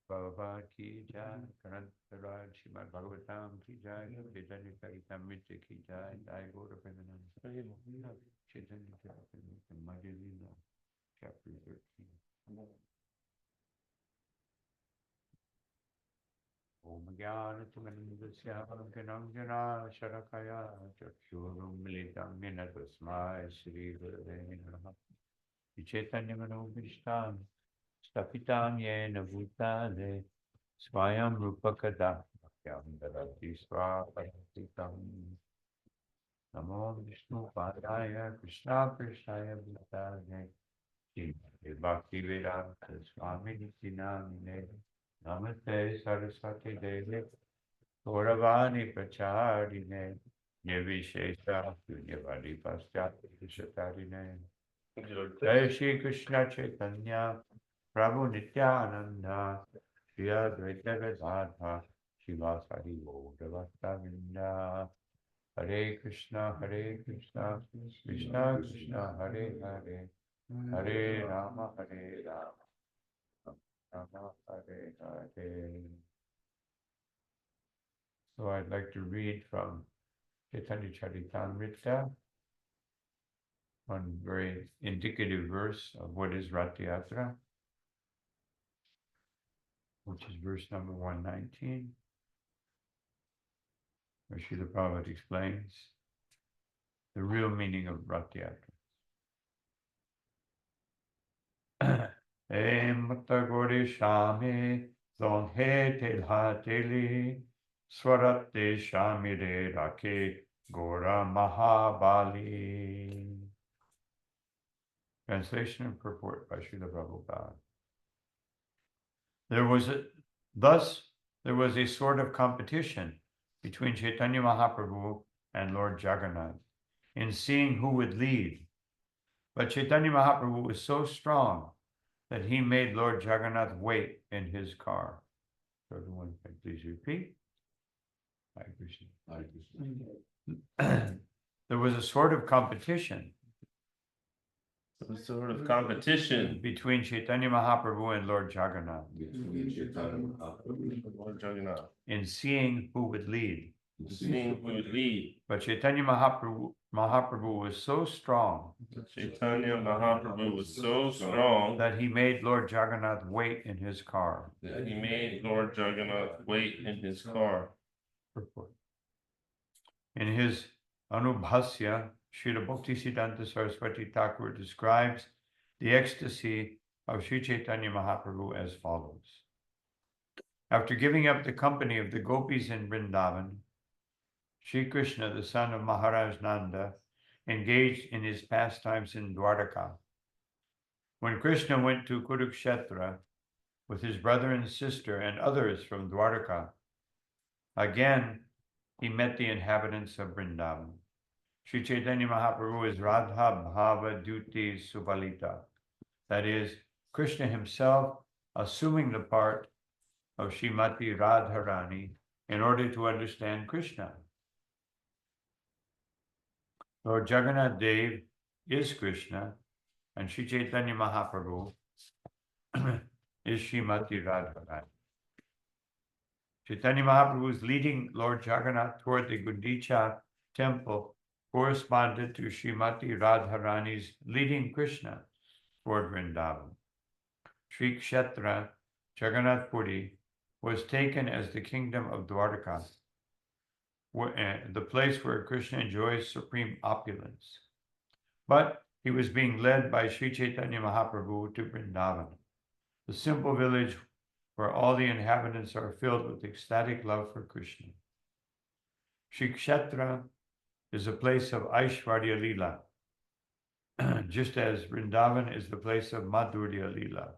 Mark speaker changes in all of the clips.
Speaker 1: Bhava ki jai, Kanantaraj Srimad Bhagavatam ki jai, Chaitanya Charitamrita ki jai, Jai Gaura Premanand. Chaitanya Charitamrita, Madhya Lila, chapter 13. Om Jnana Timirandasya Gananjana Sharakaya Chakshurum Militam Yena Tasmai Shri Gurave Namaha. Chaitanya Manobhishtam Stapitam Yena Bhutale Swayam Rupakada Bhaktyam Dadati Swapatitam. Namo Vishnu Padaya Krishna Prishaya Bhutale Bhakti Vedanta Swami Nitinamine Namaste Saraswati Devi Gauravani Pracharine Nirvishesha Punyavadi Paschati Vishatarine Jai Shri Krishna Chaitanya Prabhu Nityananda Shri Advaita Vedanta Shivasari Gauravatta Vinda Hare Krishna Krishna Krishna Hare Hare Hare Rama Rama Hare Hare. So I'd like to read from Chaitanya Charitamrita, one very indicative verse of what is Ratha Yatra, which is verse number 119, where Srila Prabhupada explains the real meaning of Ratha Yatra. Mata Gori Shami Zonghe Telha Teli Swarate Shamire Rake Gora Mahabali. Translation and purport by Srila Prabhupada. There was a sort of competition between Chaitanya Mahaprabhu and Lord Jagannath in seeing who would lead. But Chaitanya Mahaprabhu was so strong that he made Lord Jagannath wait in his car. So everyone can please repeat. Hare Krishna. Hare Krishna. There was a sort of competition between Chaitanya Mahaprabhu and Lord Jagannath in seeing who would lead. But Chaitanya Mahaprabhu was so strong that he made Lord Jagannath wait in his car. In his Anubhasya, Srila Bhaktisiddhanta Saraswati Thakur describes the ecstasy of Sri Chaitanya Mahaprabhu as follows. After giving up the company of the gopis in Vrindavan, Sri Krishna, the son of Maharaj Nanda, engaged in his pastimes in Dwaraka. When Krishna went to Kurukshetra with his brother and sister and others from Dwaraka, again he met the inhabitants of Vrindavan. Sri Chaitanya Mahaprabhu is Radha Bhava Duti Subalita, that is, Krishna himself assuming the part of Srimati Radharani in order to understand Krishna. Lord Jagannath Dev is Krishna, and Sri Chaitanya Mahaprabhu is Srimati Radharani. Chaitanya Mahaprabhu is leading Lord Jagannath toward the Gundicha temple corresponded to Srimati Radharani's leading Krishna toward Vrindavan. Sri Kshetra Jagannath Puri was taken as the kingdom of Dwarka, the place where Krishna enjoys supreme opulence. But he was being led by Sri Chaitanya Mahaprabhu to Vrindavan, the simple village where all the inhabitants are filled with ecstatic love for Krishna. Sri Kshetra is a place of Aishwarya Lila, just as Vrindavan is the place of Madhurya Lila.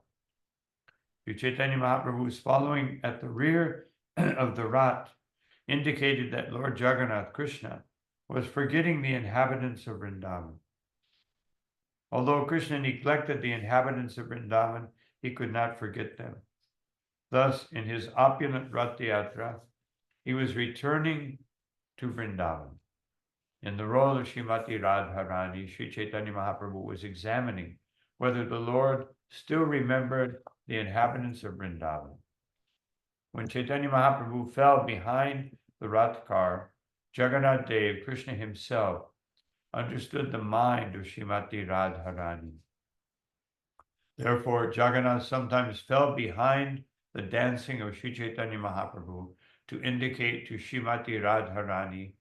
Speaker 1: Sri Chaitanya Mahaprabhu's following at the rear of the Rath indicated that Lord Jagannath Krishna was forgetting the inhabitants of Vrindavan. Although Krishna neglected the inhabitants of Vrindavan, he could not forget them. Thus, in his opulent Ratha Yatra, he was returning to Vrindavan. In the role of Srimati Radharani, Sri Chaitanya Mahaprabhu was examining whether the Lord still remembered the inhabitants of Vrindavan. When Chaitanya Mahaprabhu fell behind the Rath car, Jagannath Dev, Krishna himself, understood the mind of Srimati Radharani. Therefore, Jagannath sometimes fell behind the dancing of Sri Chaitanya Mahaprabhu to indicate to Srimati Radharani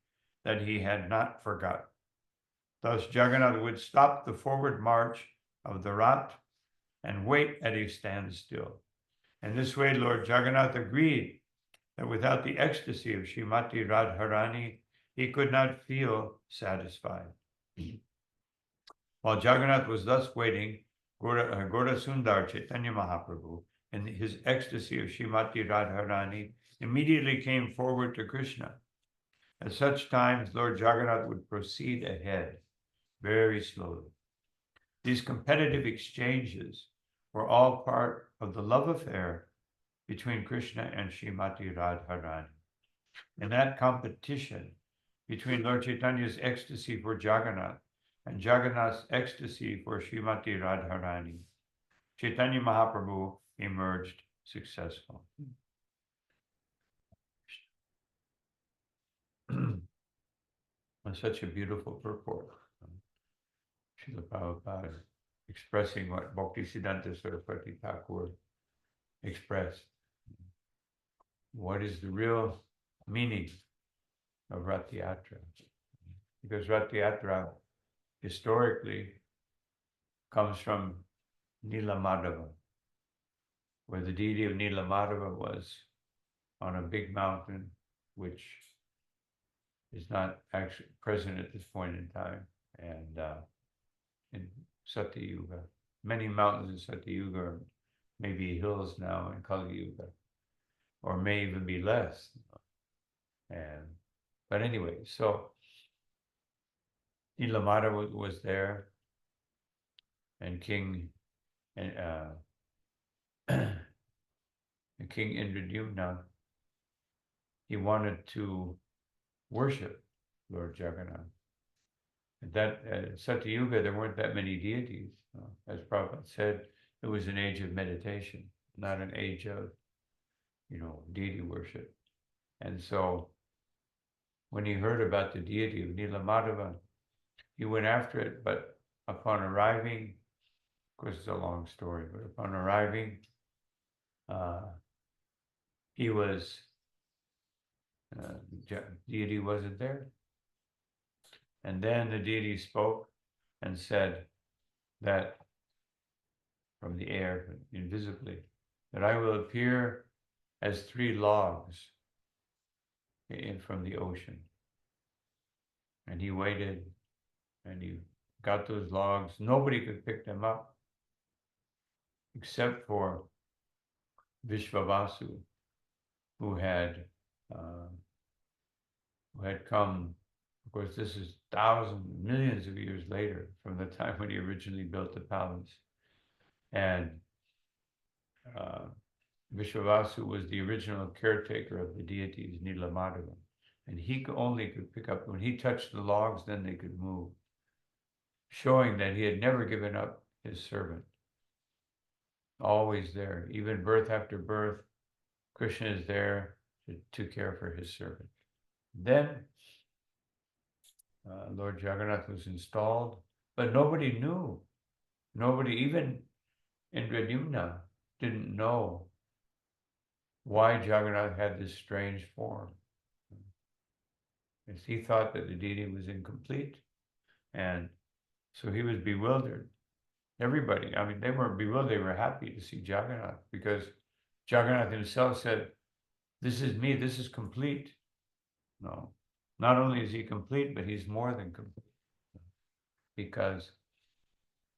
Speaker 1: that he had not forgotten. Thus, Jagannath would stop the forward march of the Rath and wait at a standstill. In this way, Lord Jagannath agreed that without the ecstasy of Srimati Radharani, he could not feel satisfied. While Jagannath was thus waiting, Gaura Sundar Chaitanya Mahaprabhu, in his ecstasy of Srimati Radharani, immediately came forward to Krishna. At such times, Lord Jagannath would proceed ahead, very slowly. These competitive exchanges were all part of the love affair between Krishna and Srimati Radharani. In that competition between Lord Chaitanya's ecstasy for Jagannath and Jagannath's ecstasy for Srimati Radharani, Chaitanya Mahaprabhu emerged successful. Such a beautiful purport. Srila Prabhupada expressing what Bhaktisiddhanta Saraswati Thakur expressed. What is the real meaning of Rath Yatra? Because Rath Yatra historically comes from Nilamadava, where the deity of Nilamadava was on a big mountain, which is not actually present at this point in time, and in Satyuga. Many mountains in Satyuga may be hills now in Kali Yuga, or may even be less. But anyway, so Nilamada was there, and King Indradyumna, he wanted to worship Lord Jagannath. At that Satyuga, there weren't that many deities. As Prabhupada said, it was an age of meditation, not an age of, deity worship. And so when he heard about the deity of Nilamadava, he went after it, but upon arriving, of course it's a long story, but upon arriving, the deity wasn't there. And then the deity spoke and said that from the air, invisibly, that I will appear as 3 logs from the ocean. And he waited, and he got those logs. Nobody could pick them up except for Vishvavasu, who had come. Of course, this is thousands, millions of years later from the time when he originally built the palace. And Vishvavasu was the original caretaker of the deities, Nilamadava. And he only could pick up, when he touched the logs, then they could move, showing that he had never given up his servant. Always there, even birth after birth, Krishna is there to care for his servant. Then Lord Jagannath was installed, but nobody knew. Nobody, even Indradyumna, didn't know why Jagannath had this strange form. Because he thought that the deity was incomplete, and so he was bewildered. Everybody, they weren't bewildered, they were happy to see Jagannath, because Jagannath himself said, "This is me, this is complete." No, not only is he complete, but he's more than complete, because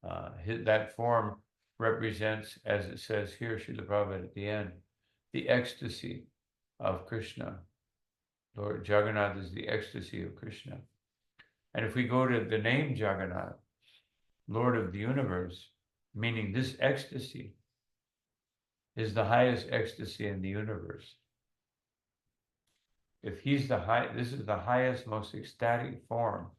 Speaker 1: that form represents, as it says here, Srila Prabhupada at the end, the ecstasy of Krishna. Lord Jagannath is the ecstasy of Krishna. And if we go to the name Jagannath, Lord of the universe, meaning this ecstasy is the highest ecstasy in the universe. If he's this is the highest, most ecstatic form,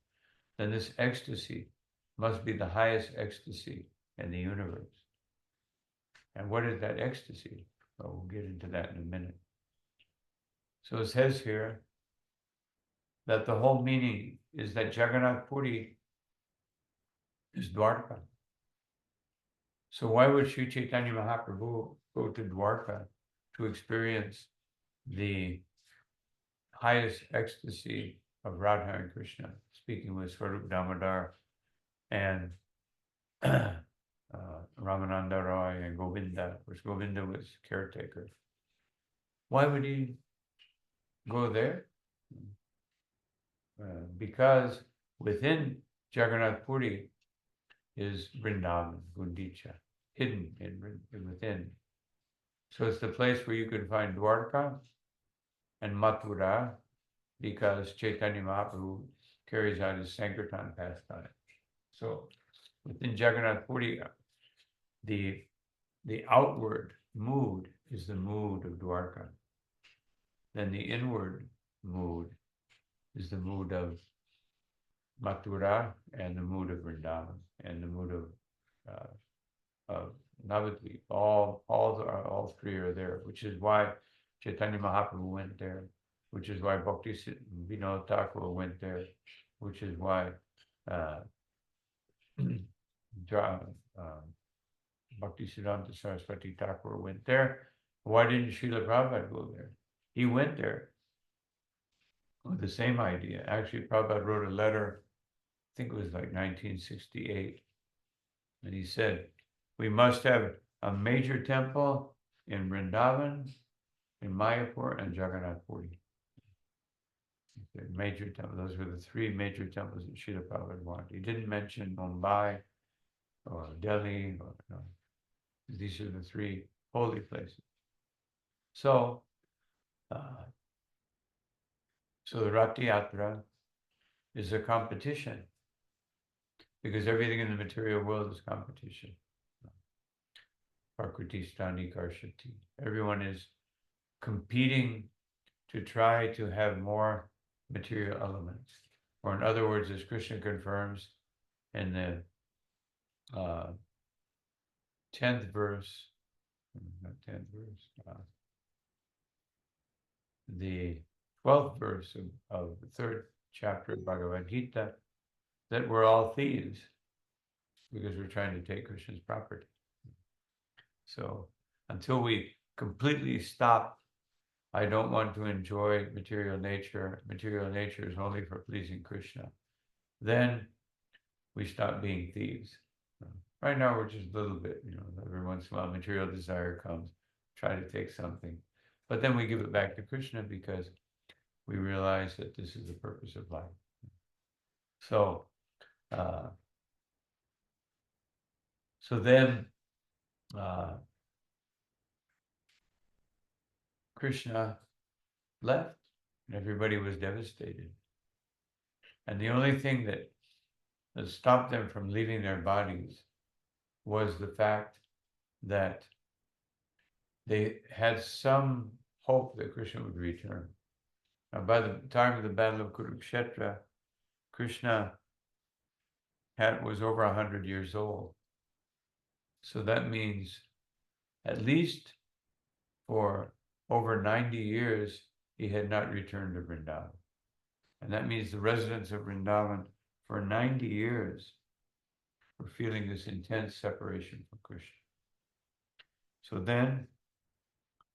Speaker 1: then this ecstasy must be the highest ecstasy in the universe. And what is that ecstasy? Well, we'll get into that in a minute. So it says here that the whole meaning is that Jagannath Puri is Dwarka. So why would Sri Chaitanya Mahaprabhu go to Dwarka to experience the highest ecstasy of Radha and Krishna, speaking with Swarup Damodar and Ramananda Roy and Govinda, which Govinda was caretaker? Why would he go there? Because within Jagannath Puri is Vrindavan, Gundicha, hidden within. So it's the place where you can find Dwarka and Mathura, because Chaitanya Mahaprabhu carries out his Sankirtan pastime. So within Jagannath Puri, the outward mood is the mood of Dwarka. Then the inward mood is the mood of Mathura and the mood of Vrindavan and the mood of Navadvip. All three are there, which is why Chaitanya Mahaprabhu went there, which is why Bhakti Vinod Thakur went there, which is why Bhakti Siddhanta Saraswati Thakur went there. Why didn't Srila Prabhupada go there? He went there with the same idea. Actually, Prabhupada wrote a letter, I think it was like 1968, and he said, we must have a major temple in Vrindavan, in Mayapur, and Jagannath Puri. Major temple. Those were the three major temples that Srila Prabhupada wanted. He didn't mention Mumbai or Delhi. Or, no. These are the three holy places. So, the Ratha Yatra is a competition, because everything in the material world is competition. Prakriti Stani Karshati. Everyone is competing to try to have more material elements. Or in other words, as Krishna confirms in the 10th verse, not 10th verse, the 12th verse of the 3rd chapter of Bhagavad Gita, that we're all thieves because we're trying to take Krishna's property. So until we completely stop, I don't want to enjoy material nature is only for pleasing Krishna, then we stop being thieves. Right now we're just a little bit, every once in a while material desire comes, try to take something, but then we give it back to Krishna because we realize that this is the purpose of life. So, then Krishna left and everybody was devastated. And the only thing that stopped them from leaving their bodies was the fact that they had some hope that Krishna would return. Now, by the time of the Battle of Kurukshetra, Krishna was over 100 years old. So that means at least for over 90 years, he had not returned to Vrindavan. And that means the residents of Vrindavan for 90 years were feeling this intense separation from Krishna. So then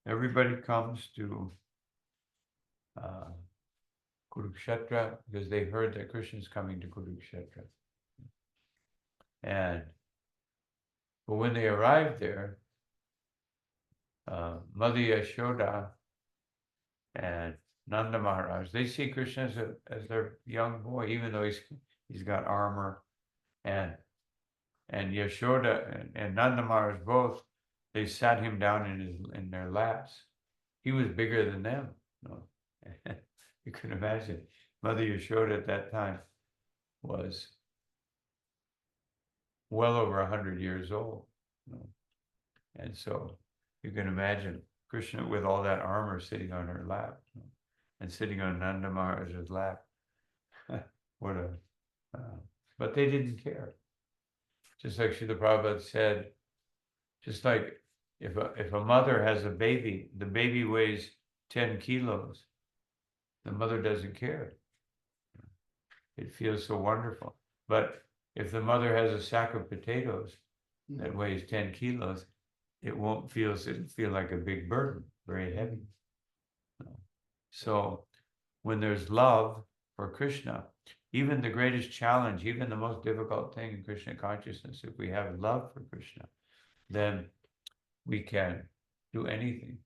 Speaker 1: everybody comes to Kurukshetra because they heard that Krishna is coming to Kurukshetra. But when they arrived there, Mother Yashoda and Nanda Maharaj, they see Krishna as their young boy, even though he's got armor, and Yashoda and Nanda Maharaj both, they sat him down in their laps. He was bigger than them. No. You can imagine. Mother Yashoda at that time was well over 100 years old. And so you can imagine Krishna with all that armor sitting on her lap and sitting on Nanda Maharaj's lap. But they didn't care. Just like Srila Prabhupada said, just like if a mother has a baby, the baby weighs 10 kilos, the mother doesn't care. It feels so wonderful. But if the mother has a sack of potatoes that weighs 10 kilos, it'll feel like a big burden, very heavy. So when there's love for Krishna, even the greatest challenge, even the most difficult thing in Krishna consciousness, if we have love for Krishna, then we can do anything.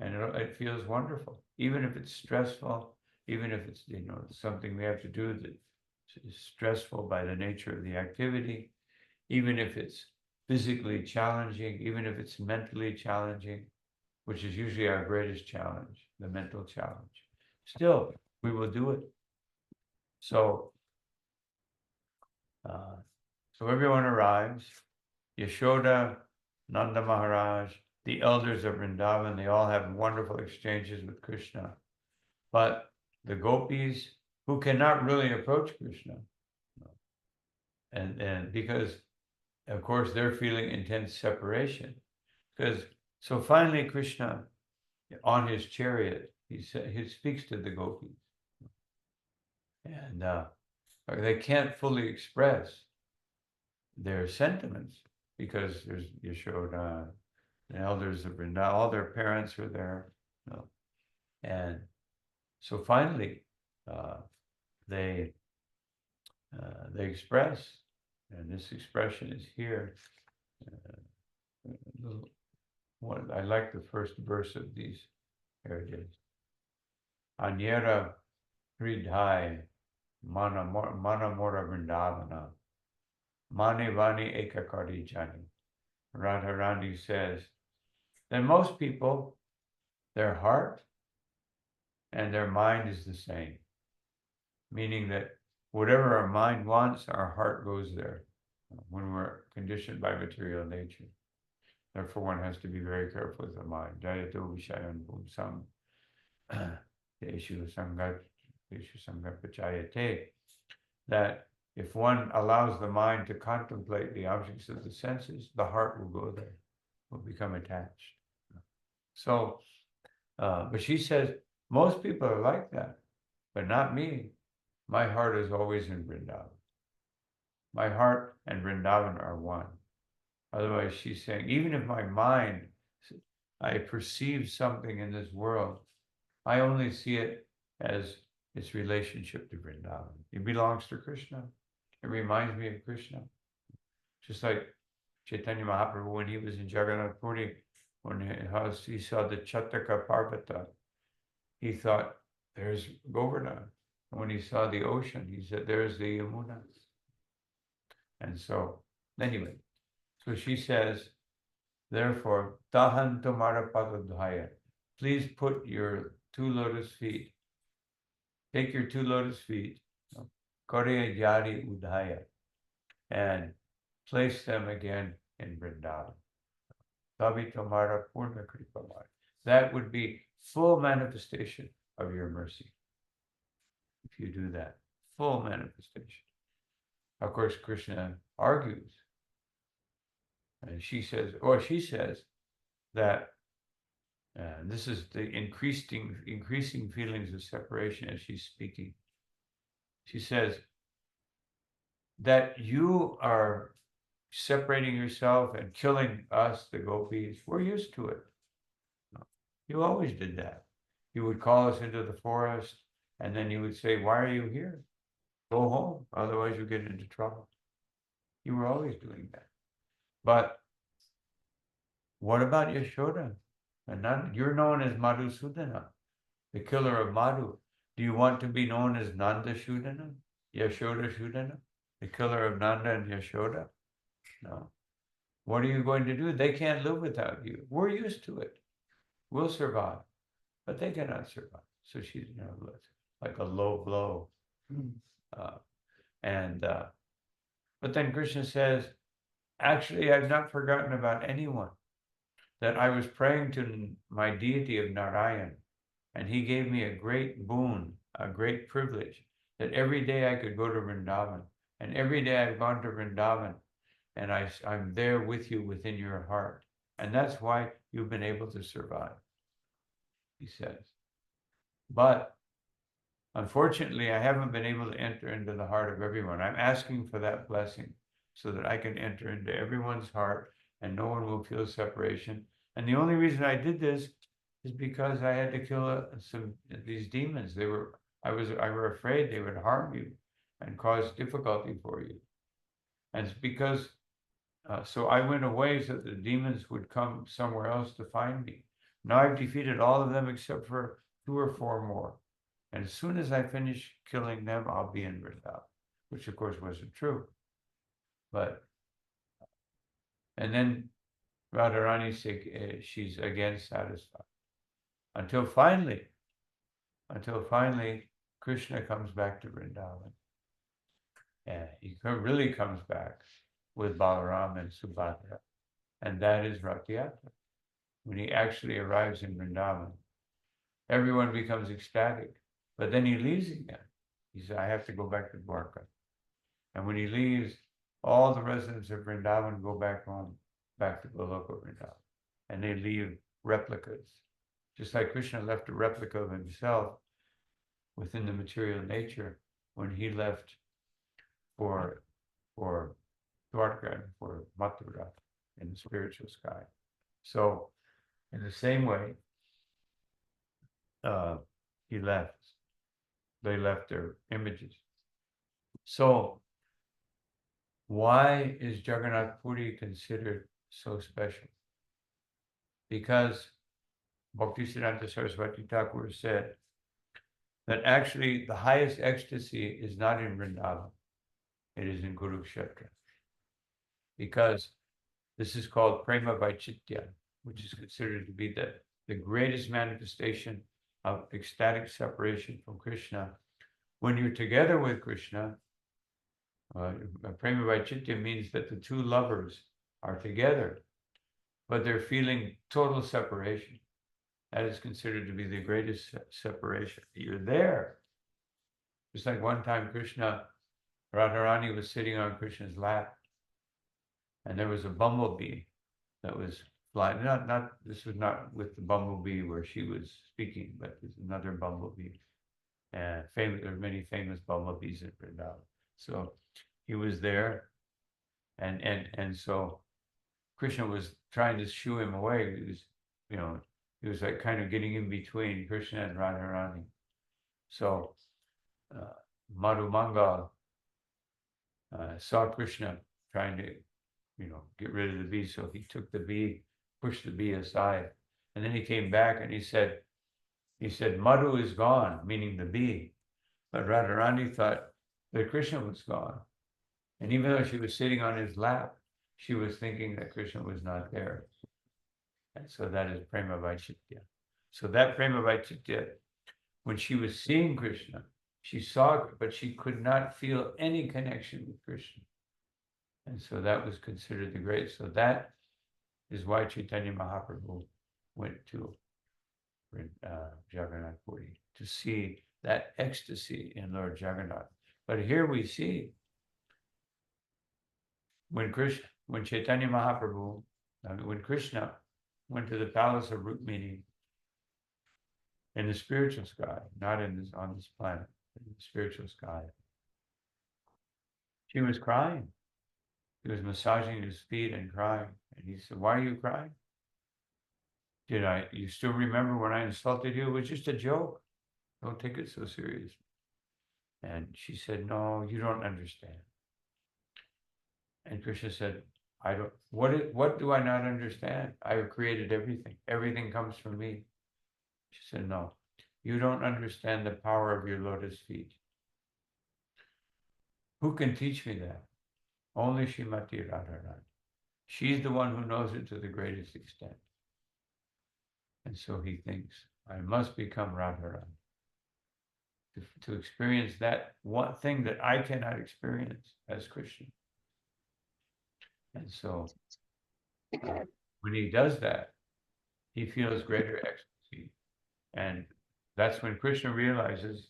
Speaker 1: And it feels wonderful, even if it's stressful, even if it's something we have to do that is stressful by the nature of the activity, even if it's physically challenging, even if it's mentally challenging, which is usually our greatest challenge, the mental challenge. Still, we will do it. So everyone arrives. Yashoda, Nanda Maharaj, the elders of Vrindavan, they all have wonderful exchanges with Krishna. But the gopis, who cannot really approach Krishna, and because, of course, they're feeling intense separation. So finally, Krishna, on his chariot, he speaks to the gopis. And they can't fully express their sentiments because there's Yashoda, the elders of Vrindavan, all their parents were there. And so finally, they express, and this expression is here. I like the first verse of these. Here it is. Anyera Hridhai Mana Mora Vrindavana Mani Vani Ekakari Jani. Radharani says that most people, their heart and their mind is the same. Meaning that whatever our mind wants, our heart goes there when we're conditioned by material nature. Therefore, one has to be very careful with the mind. Jayato Vishayan Pumsam Deshu Sangat Pachayate. That if one allows the mind to contemplate the objects of the senses, the heart will go there, will become attached. So, but she says, most people are like that, but not me. My heart is always in Vrindavan. My heart and Vrindavan are one. Otherwise, she's saying, even if my mind, I perceive something in this world, I only see it as its relationship to Vrindavan. It belongs to Krishna. It reminds me of Krishna. Just like Chaitanya Mahaprabhu, when he was in Jagannath Puri, when he saw the Chataka Parvata, he thought, there's Govardhan. And when he saw the ocean, he said, there's the Yamuna. And so, anyway, so she says, therefore, Tahan Tomara Padadhaya, please put your 2 lotus feet, take your 2 lotus feet, Korea Yari Udhaya, and place them again in Vrindavan. Tavi Tomara Purna Kripamaya. That would be full manifestation of your mercy. If you do that, full manifestation. Of course, Krishna argues. And she says that this is the increasing feelings of separation as she's speaking. She says that you are separating yourself and killing us, the gopis. We're used to it. You always did that. You would call us into the forest, and then you would say, why are you here? Go home, otherwise you get into trouble. You were always doing that. But what about Yashoda? And you're known as Madhusudana, the killer of Madhu. Do you want to be known as Nanda Shudana, Yashoda Shudana, the killer of Nanda and Yashoda? No. What are you going to do? They can't live without you. We're used to it. We'll survive, but they cannot survive. So she's like a low blow. But then Krishna says, actually, I've not forgotten about anyone. That I was praying to my deity of Narayan, and he gave me a great boon, a great privilege, that every day I could go to Vrindavan. And every day I've gone to Vrindavan, and I'm there with you within your heart. And that's why you've been able to survive, he says. But Unfortunately, I haven't been able to enter into the heart of everyone. I'm asking for that blessing so that I can enter into everyone's heart and no one will feel separation. And the only reason I did this is because I had to kill some these demons. I were afraid they would harm you and cause difficulty for you. And it's because so I went away so that the demons would come somewhere else to find me. Now I've defeated all of them except for 2 or 4 more. And as soon as I finish killing them, I'll be in Vrindavan, which of course wasn't true. But, and then Radharani, she's again satisfied. Until finally, Krishna comes back to Vrindavan. And he really comes back with Balaram and Subhadra. And that is Rath Yatra. When he actually arrives in Vrindavan, everyone becomes ecstatic. But then he leaves again. He says, I have to go back to Dwarka. And when he leaves, all the residents of Vrindavan go back home, back to Goloka Vrindavan. And they leave replicas. Just like Krishna left a replica of himself within the material nature when he left for Dwarka and for Mathura in the spiritual sky. So in the same way, he left. They left their images. So why is Jagannath Puri considered so special? Because Bhaktisiddhanta Saraswati Thakur said that actually the highest ecstasy is not in Vrindavan, it is in Kurukshetra. Because this is called Prema Vaitchitya, which is considered to be the greatest manifestation of ecstatic separation from Krishna. When you're together with Krishna, Prema Vaitchitya means that the two lovers are together, but they're feeling total separation. That is considered to be the greatest separation. You're there. Just like one time Radharani was sitting on Krishna's lap, and there was a bumblebee that was flying. This was not with the bumblebee where she was speaking, but there's another bumblebee. And there are many famous bumblebees in Vrindavan. So he was there, and so Krishna was trying to shoo him away. He was like kind of getting in between Krishna and Radharani. So Madhu Mangal saw Krishna trying to, get rid of the bee. So he took the bee, pushed the bee aside, and then he came back and he said, Madhu is gone, meaning the bee. But Radharani thought that Krishna was gone. And even though she was sitting on his lap, she was thinking that Krishna was not there. And so that is Prema Vaitchitya. So that Prema Vaitchitya, when she was seeing Krishna, she saw, but she could not feel any connection with Krishna. And so that was considered the great. So that is why Chaitanya Mahaprabhu went to Jagannath Puri, to see that ecstasy in Lord Jagannath. But here we see when Chaitanya Mahaprabhu, when Krishna went to the palace of Rukmini in the spiritual sky, not on this planet, in the spiritual sky, she was crying. He was massaging his feet and crying. And he said, why are you crying? You still remember when I insulted you? It was just a joke. Don't take it so seriously. And she said, no, you don't understand. And Krishna said, what do I not understand? I have created everything. Everything comes from me. She said, no, you don't understand the power of your lotus feet. Who can teach me that? Only Srimati Radharani. She's the one who knows it to the greatest extent. And so he thinks, I must become Radharani to experience that one thing that I cannot experience as Krishna. And so when he does that, he feels greater ecstasy. And that's when Krishna realizes,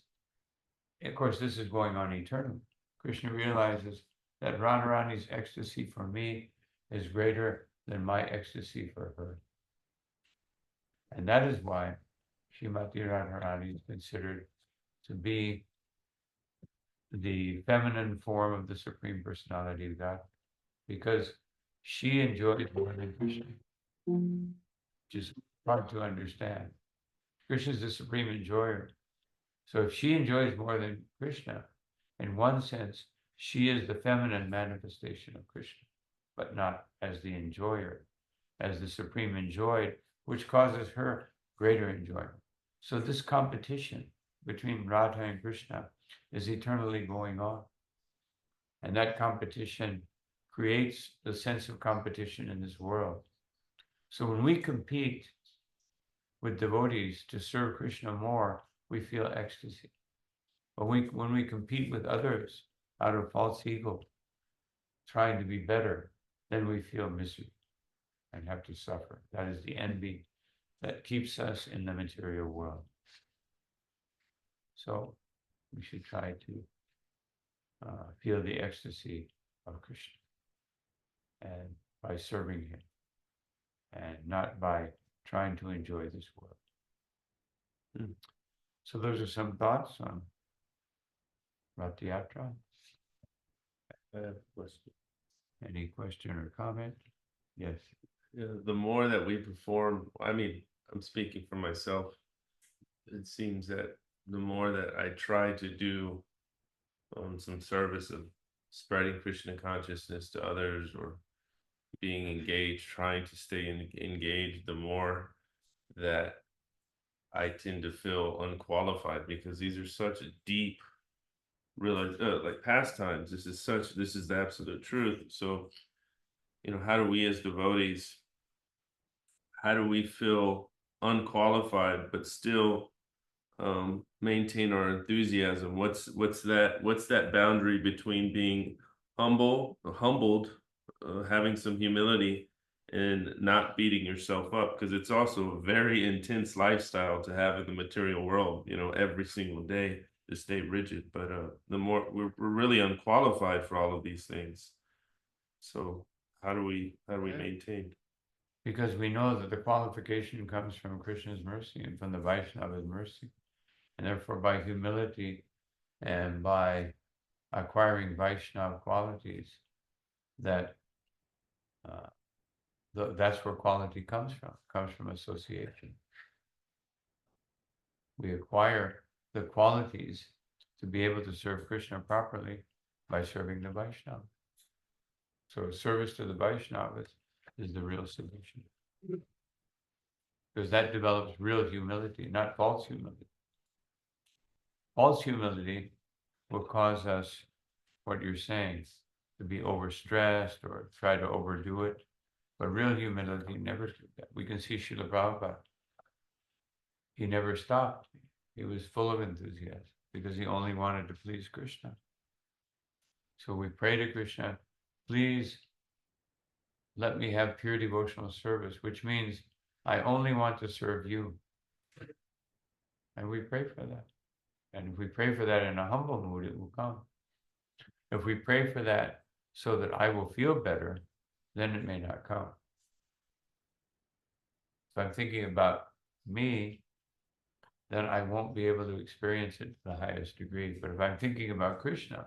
Speaker 1: of course, this is going on eternally. Krishna realizes that Radharani's ecstasy for me is greater than my ecstasy for her. And that is why Srimati Radharani is considered to be the feminine form of the Supreme Personality of God, because she enjoys more than Krishna, which is hard to understand. Krishna is the supreme enjoyer. So if she enjoys more than Krishna, in one sense, she is the feminine manifestation of Krishna, but not as the enjoyer, as the supreme enjoyed, which causes her greater enjoyment. So this competition between Radha and Krishna is eternally going on. And that competition creates the sense of competition in this world. So when we compete with devotees to serve Krishna more, we feel ecstasy. But when we compete with others out of false ego, trying to be better, then we feel misery and have to suffer. That is the envy that keeps us in the material world. So we should try to feel the ecstasy of Krishna, and by serving him, and not by trying to enjoy this world. So those are some thoughts on Ratha Yatra.
Speaker 2: Question.
Speaker 1: Any question or comment? Yes.
Speaker 2: Yeah, the more that we perform, I mean, I'm speaking for myself. It seems that the more that I try to do some service of spreading Krishna consciousness to others, or being engaged, trying to stay engaged, the more that I tend to feel unqualified, because these are such deep, real like pastimes. This is the absolute truth. So, how do we as devotees, how do we feel unqualified but still maintain our enthusiasm? What's that boundary between being humbled, having some humility, and not beating yourself up? Because it's also a very intense lifestyle to have in the material world, every single day to stay rigid. But the more we're really unqualified for all of these things. So how do we maintain?
Speaker 1: Because we know that the qualification comes from Krishna's mercy and from the Vaishnava's mercy. And therefore, by humility and by acquiring Vaishnava qualities, that's where quality comes from association. We acquire the qualities to be able to serve Krishna properly by serving the Vaishnava. So service to the Vaishnavas is the real solution. Because that develops real humility, not false humility. False humility will cause us, what you're saying, to be overstressed or try to overdo it. But real humility never did that. We can see Srila Prabhupada. He never stopped. He was full of enthusiasm because he only wanted to please Krishna. So we pray to Krishna, please let me have pure devotional service, which means I only want to serve you. And we pray for that. And if we pray for that in a humble mood, it will come. If we pray for that so that I will feel better, then it may not come. If I'm thinking about me, then I won't be able to experience it to the highest degree. But if I'm thinking about Krishna,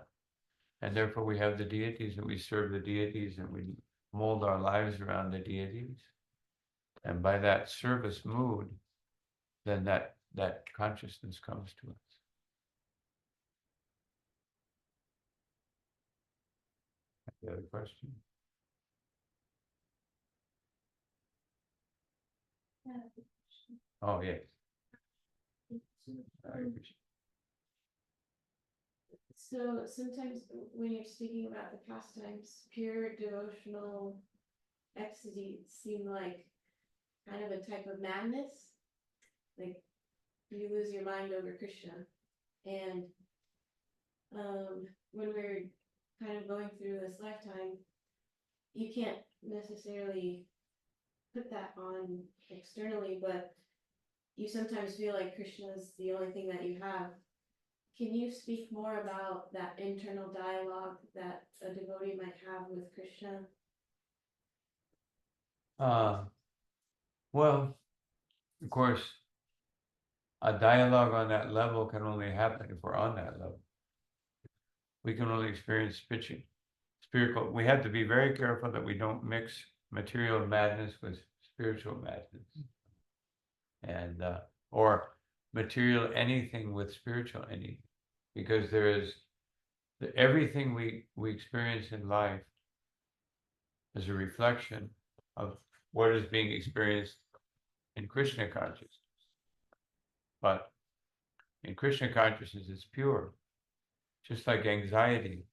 Speaker 1: and therefore we have the deities and we serve the deities and we mold our lives around the deities, and by that service mood, then that consciousness comes to us. The other question? Oh, yes.
Speaker 3: So sometimes when you're speaking about the pastimes, pure devotional ecstasy seem like kind of a type of madness. Like you lose your mind over Krishna. And when we're kind of going through this lifetime, you can't necessarily put that on externally, but you sometimes feel like Krishna is the only thing that you have. Can you speak more about that internal dialogue that a devotee might have with Krishna?
Speaker 1: Well, of course, a dialogue on that level can only happen if we're on that level. We can only experience spiritual. We have to be very careful that we don't mix material madness with spiritual madness, and or material anything with spiritual anything, because there is everything we experience in life is a reflection of what is being experienced in Krishna consciousness. But in Krishna consciousness, it's pure, just like anxiety.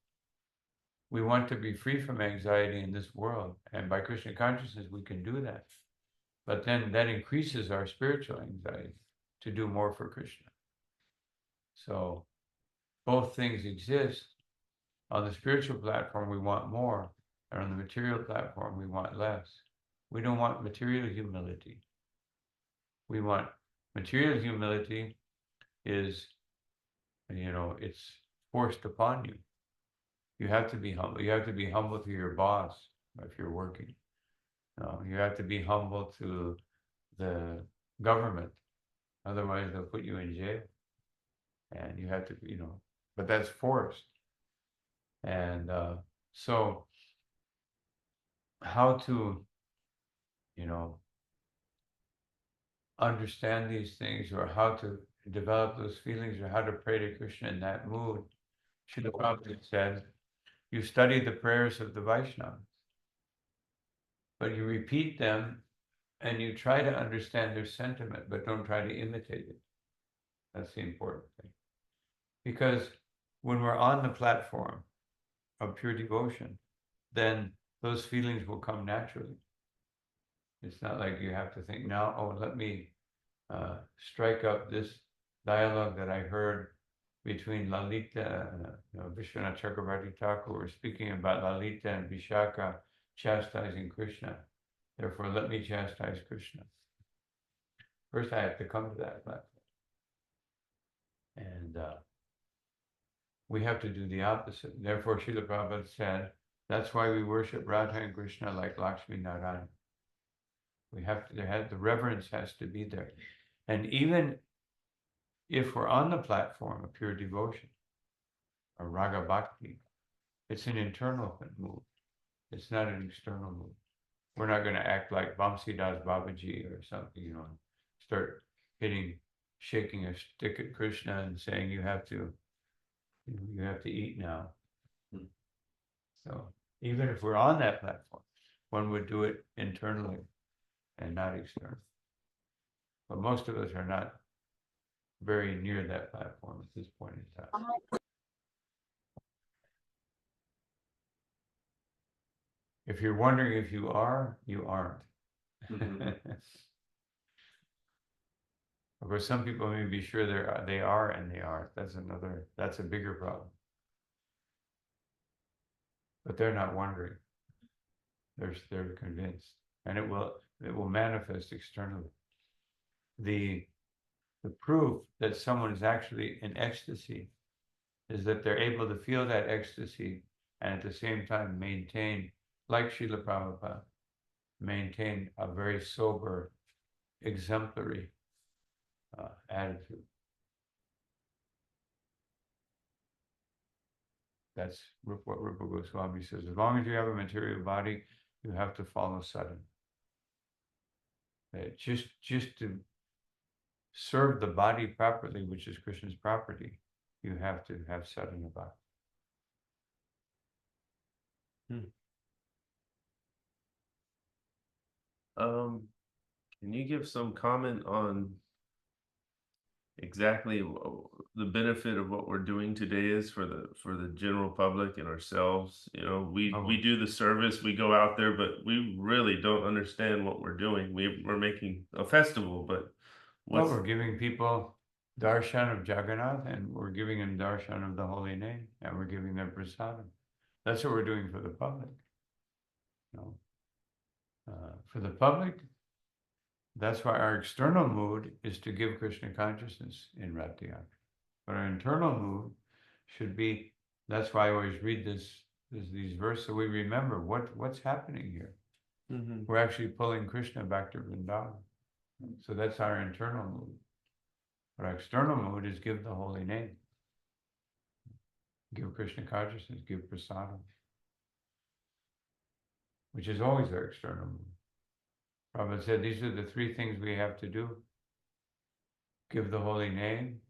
Speaker 1: We want to be free from anxiety in this world, and by Krishna consciousness, we can do that. But then that increases our spiritual anxiety to do more for Krishna. So both things exist. On the spiritual platform, we want more, and on the material platform, we want less. We don't want material humility. We want material humility is, it's forced upon you. You have to be humble. You have to be humble to your boss if you're working. You have to be humble to the government. Otherwise, they'll put you in jail. And you have to, but that's forced. And so how to, understand these things, or how to develop those feelings, or how to pray to Krishna in that mood. Srila Prabhupada said, you study the prayers of the Vaishnavas, but you repeat them and you try to understand their sentiment, but don't try to imitate it. That's the important thing. Because when we're on the platform of pure devotion, then those feelings will come naturally. It's not like you have to think now, oh, let me strike up this dialogue that I heard between Lalita and Vishwanath Chakravarti Thakur were speaking about Lalita and Vishaka chastising Krishna. Therefore, let me chastise Krishna. First, I have to come to that platform. And we have to do the opposite. Therefore, Srila Prabhupada said, that's why we worship Radha and Krishna like Lakshmi Narayan. We have to, the reverence has to be there. And even if we're on the platform of pure devotion, or Raga Bhakti, it's an internal move. It's not an external move. We're not going to act like Vamsidas Babaji or something, start shaking a stick at Krishna and saying you have to eat now. So even if we're on that platform, one would do it internally and not externally. But most of us are not very near that platform at this point in time. If you're wondering if you are, you aren't.
Speaker 2: Mm-hmm.
Speaker 1: Of course, some people may be sure they are and they aren't. That's a bigger problem. But they're not wondering. They're convinced, and it will manifest externally. The proof that someone is actually in ecstasy is that they're able to feel that ecstasy and at the same time maintain, like Srila Prabhupada, maintain a very sober, exemplary attitude. That's what Rupa Goswami says. As long as you have a material body, you have to follow sadhana. Just to serve the body properly, which is Krishna's property, you have to have sadhana bhakti.
Speaker 2: Can you give some comment on exactly the benefit of what we're doing today is for the general public and ourselves? We do the service, we go out there, but we really don't understand what we're doing. We're making a festival, but
Speaker 1: we're giving people darshan of Jagannath, and we're giving them darshan of the holy name, and we're giving them prasadam. That's what we're doing for the public. For the public, that's why our external mood is to give Krishna consciousness in Ratha Yatra. But our internal mood should be, that's why I always read these verses, so we remember what's happening here. Mm-hmm. We're actually pulling Krishna back to Vrindavan. So that's our internal mood. But our external mood is give the holy name. Give Krishna consciousness, give prasadam. Which is always our external mood. Prabhupada said these are the three things we have to do. Give the holy name,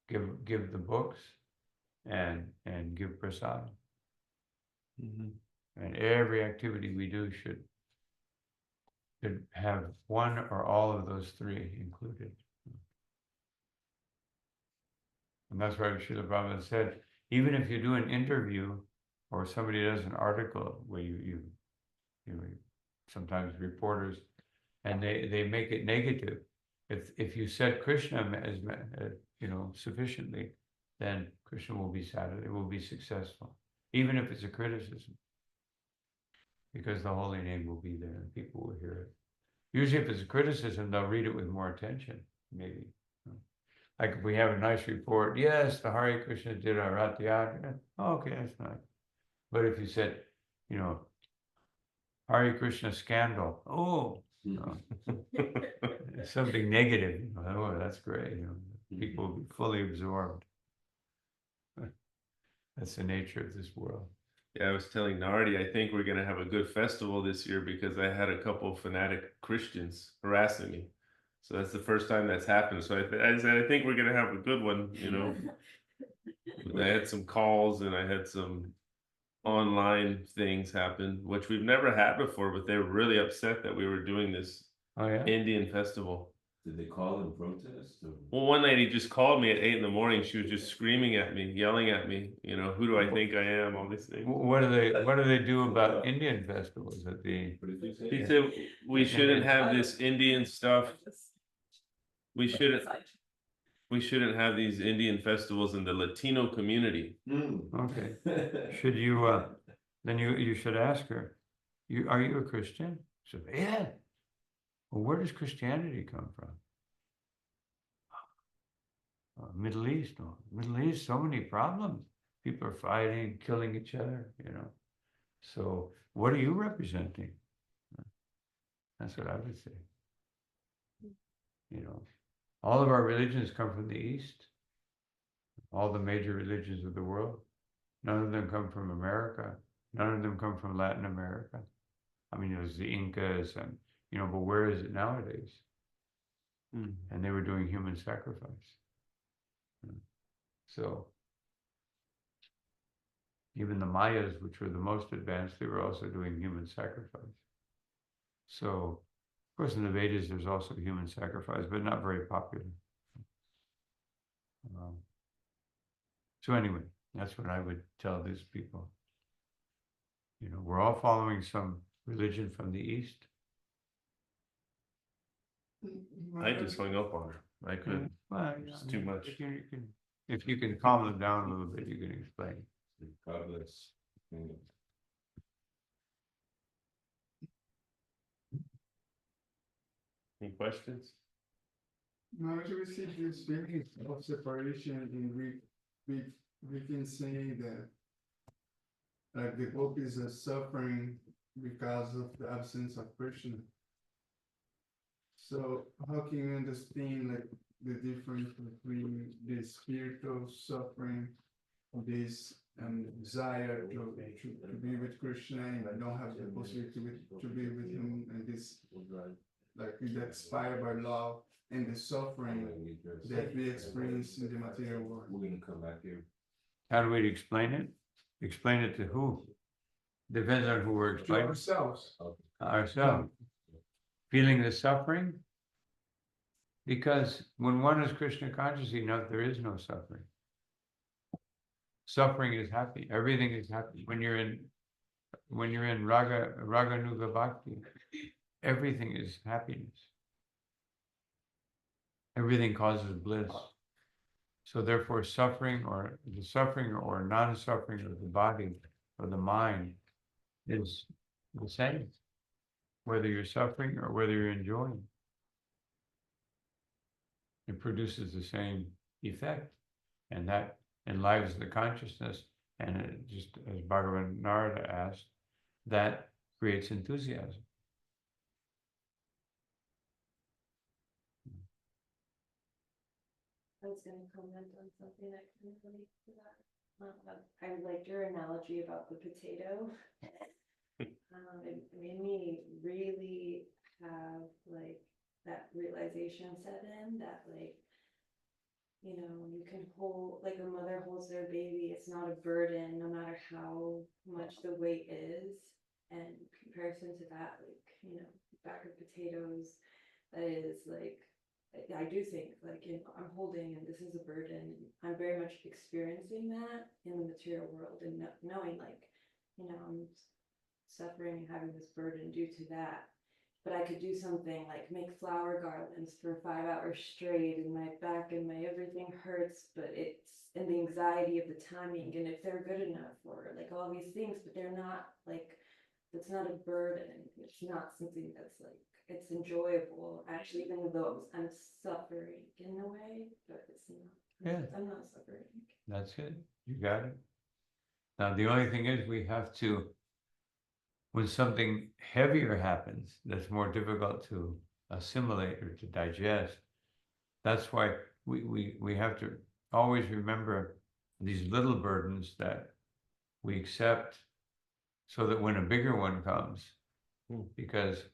Speaker 1: give the books, and give prasad. And every activity we do should have one or all of those three included. And that's why Srila Prabhupada said, even if you do an interview or somebody does an article where you sometimes reporters, and they make it negative. If you said Krishna as sufficiently, then Krishna will be satisfied. It will be successful, even if it's a criticism, because the holy name will be there and people will hear it. Usually, if it's a criticism, they'll read it with more attention. Maybe, like if we have a nice report, yes, the Hare Krishna did our Ratha Yatra. Oh, okay, that's nice. But if you said, Hare Krishna scandal, oh. Something negative, oh, that's great. People will be fully absorbed. That's the nature of this world.
Speaker 2: Yeah, I was telling Nardi, I think we're going to have a good festival this year because I had a couple of fanatic Christians harassing me. So that's the first time that's happened. So I said, I think we're going to have a good one, I had some calls and I had some online things happen, which we've never had before, but they were really upset that we were doing this Indian festival.
Speaker 4: Did they call and protest? Or?
Speaker 2: Well, one lady just called me at 8 a.m. She was just screaming at me, yelling at me, who do I think I am? All these things.
Speaker 1: What do they do about Indian festivals at the?
Speaker 2: He said we shouldn't have this Indian stuff. We shouldn't have these Indian festivals in the Latino community.
Speaker 1: Okay. Should you then you should ask her, are you a Christian? She said, yeah. Well, where does Christianity come from? Middle East. Oh, Middle East, so many problems. People are fighting, killing each other, So what are you representing? That's what I would say. All of our religions come from the East. All the major religions of the world. None of them come from America. None of them come from Latin America. I mean, there's the Incas and, but where is it nowadays? And they were doing human sacrifice. So even the Mayas, which were the most advanced, they were also doing human sacrifice. So, of course, in the Vedas, there's also human sacrifice, but not very popular. So anyway, that's what I would tell these people. We're all following some religion from the East.
Speaker 2: I just hung up on her. I couldn't.
Speaker 1: Well,
Speaker 2: It's too much.
Speaker 1: If you can calm them down a little bit, you can explain.
Speaker 4: God bless.
Speaker 2: Any questions?
Speaker 5: Now, as we see this feeling of separation, and we've been saying that like the gopis are suffering because of the absence of Krishna. So how can you understand like the difference between the spiritual suffering, this desire to be with Krishna and don't have the possibility to be with him, and this like that's inspired by love, and the suffering that we experience in the material world?
Speaker 4: We're gonna come back here.
Speaker 1: How do we explain it? Explain it to who? Depends on who we're
Speaker 5: To
Speaker 1: explaining.
Speaker 5: ourselves.
Speaker 1: Ourselves. Feeling the suffering? Because when one is Krishna conscious enough, there is no suffering. Suffering is happy. Everything is happy. When you're in Raganuga Bhakti, everything is happiness. Everything causes bliss. So therefore, suffering or non-suffering of the body or the mind is the same, whether you're suffering or whether you're enjoying. It produces the same effect, and that enlivens the consciousness, and it just, as Bhagavan Narada asked, that creates enthusiasm.
Speaker 3: I was gonna comment on something that kind of relates to that. I liked your analogy about the potato. It made me really have like that realization set in that like, you know, you can hold, like a mother holds their baby, it's not a burden, no matter how much the weight is. And in comparison to that, like, you know, bag of potatoes, that is like, I do think like, you know, I'm holding and this is a burden. I'm very much experiencing that in the material world and knowing like, you know, I'm suffering and having this burden due to that. But I could do something like make flower garlands for 5 hours straight and my back and my everything hurts, but it's and the anxiety of the timing and if they're good enough or like all these things, but they're not like, it's not a burden. It's not something that's like, it's enjoyable. Actually, even though I'm suffering in a way, but it's not.
Speaker 1: Yeah.
Speaker 3: I'm not suffering.
Speaker 1: That's it. You got it. Now, the only thing is we have to, when something heavier happens, that's more difficult to assimilate or to digest, that's why we have to always remember these little burdens that we accept so that when a bigger one comes, because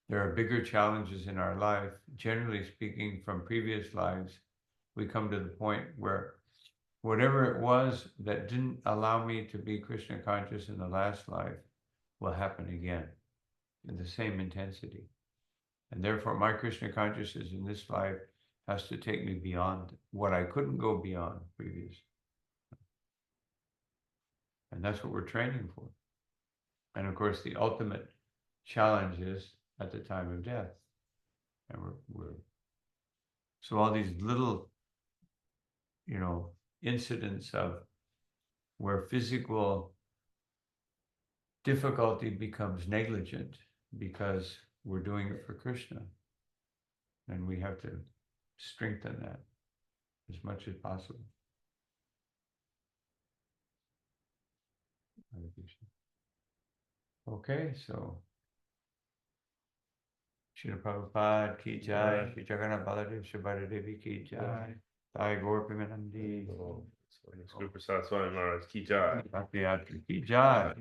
Speaker 1: there are bigger challenges in our life, generally speaking, from previous lives, we come to the point where whatever it was that didn't allow me to be Krishna conscious in the last life will happen again in the same intensity. And therefore, my Krishna consciousness in this life has to take me beyond what I couldn't go beyond previous. And that's what we're training for. And of course, the ultimate challenge is at the time of death. And we're so all these little, you know, incidents of where physical difficulty becomes negligent because we're doing it for Krishna. And we have to strengthen that as much as possible. Hare Krishna. Okay, so Srila Prabhupada ki jai, Shri Jagannath Baladev Subhadra Devi ki jai, Thai Gaur Premanandi,
Speaker 2: Guru Prasad Swami Maharaj ki jai.
Speaker 1: Bhakti Yatra ki jai.